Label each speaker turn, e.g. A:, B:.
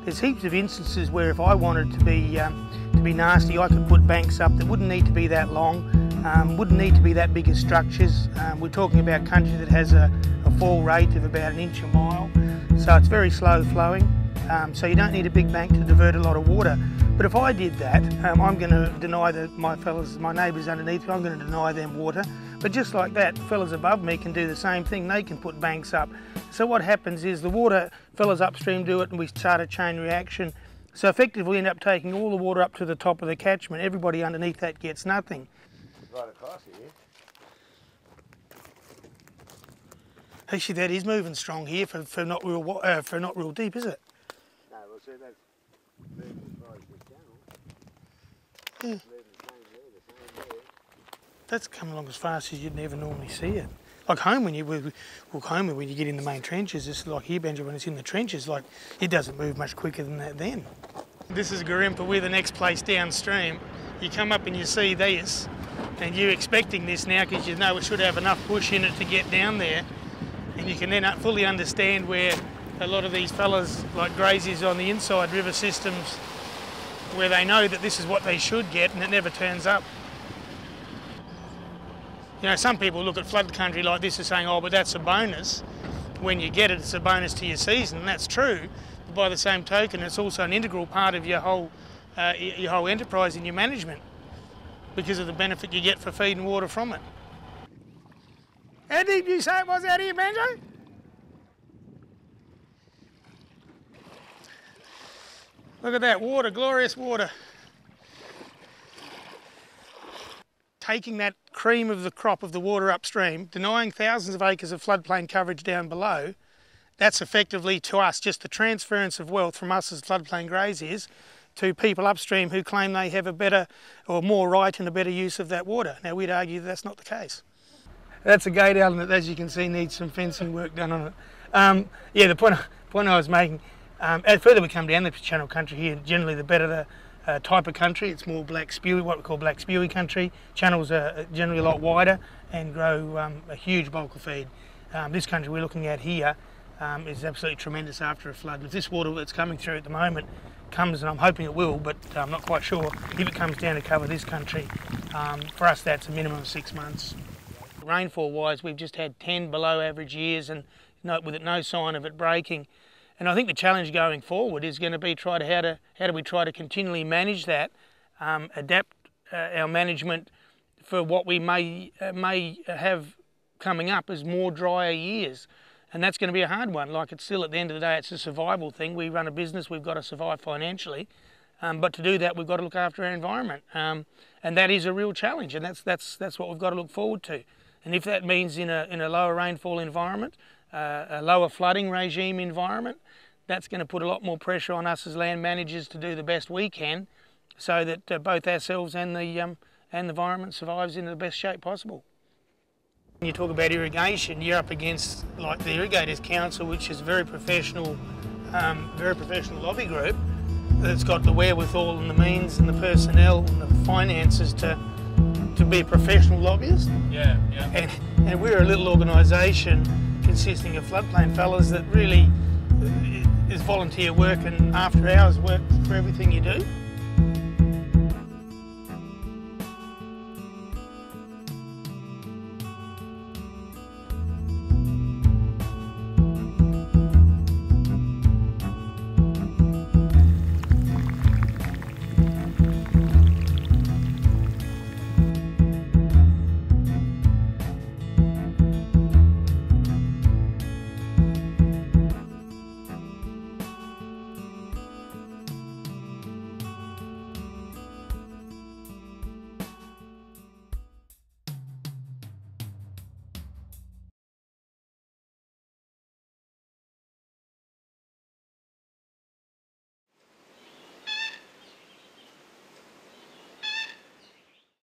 A: There's heaps of instances where if I wanted to be nasty, I could put banks up that wouldn't need to be that long, wouldn't need to be that big as structures. We're talking about country that has a fall rate of about 1 inch a mile, so it's very slow flowing. So you don't need a big bank to divert a lot of water. But if I did that, I'm going to deny my neighbours underneath me, I'm going to deny them water. But just like that, fellas above me can do the same thing. They can put banks up. So what happens is the water, fellas upstream do it and we start a chain reaction. So effectively we end up taking all the water up to the top of the catchment. Everybody underneath that gets nothing.
B: Right across here.
A: Actually, that is moving strong here for not real deep, is it?
B: No, well, see, that's moving as far as this channel.
A: Yeah.
B: Moving the same there.
A: That's coming along as fast as you'd never normally see it. Like home, when you get in the main trenches, it's like here, Benji, when it's in the trenches, like it doesn't move much quicker than that then. This is Garimpa, we're the next place downstream. You come up and you see this, and you're expecting this now because you know it should have enough push in it to get down there. And you can then fully understand where a lot of these fellas, like graziers on the inside river systems, where they know that this is what they should get and it never turns up. You know, some people look at flood country like this and saying, oh, but that's a bonus. When you get it, it's a bonus to your season, and that's true. But by the same token, it's also an integral part of your whole enterprise and your management because of the benefit you get for feeding water from it. How deep did you say it was out here, Banjo? Look at that water, glorious water. Taking that cream of the crop of the water upstream, denying thousands of acres of floodplain coverage down below, that's effectively to us just the transference of wealth from us as floodplain graziers to people upstream who claim they have a better or more right and a better use of that water. Now we'd argue that that's not the case. That's a gate element that, as you can see, needs some fencing work done on it. Yeah, the point I was making, as further we come down the channel country here, generally the better the type of country. It's more black spewy, what we call black spewy country. Channels are generally a lot wider and grow a huge bulk of feed. This country we're looking at here is absolutely tremendous after a flood. If this water that's coming through at the moment comes, and I'm hoping it will, but I'm not quite sure, if it comes down to cover this country, for us that's a minimum of 6 months. Rainfall wise, we've just had 10 below average years and with no sign of it breaking. And I think the challenge going forward is going to be how do we try to continually manage that, adapt our management for what we may have coming up as more drier years. And that's going to be a hard one. Like, it's still, at the end of the day, it's a survival thing. We run a business, we've got to survive financially. But to do that, we've got to look after our environment. And that is a real challenge, and that's what we've got to look forward to. And if that means in a lower rainfall environment, a lower flooding regime environment, that's going to put a lot more pressure on us as land managers to do the best we can so that both ourselves and the environment survives in the best shape possible. When you talk about irrigation, you're up against like the Irrigators Council, which is a very professional lobby group that's got the wherewithal and the means and the personnel and the finances to be a professional lobbyist.
C: Yeah.
A: And we're a little organisation consisting of floodplain fellas that really is volunteer work and after hours work for everything you do.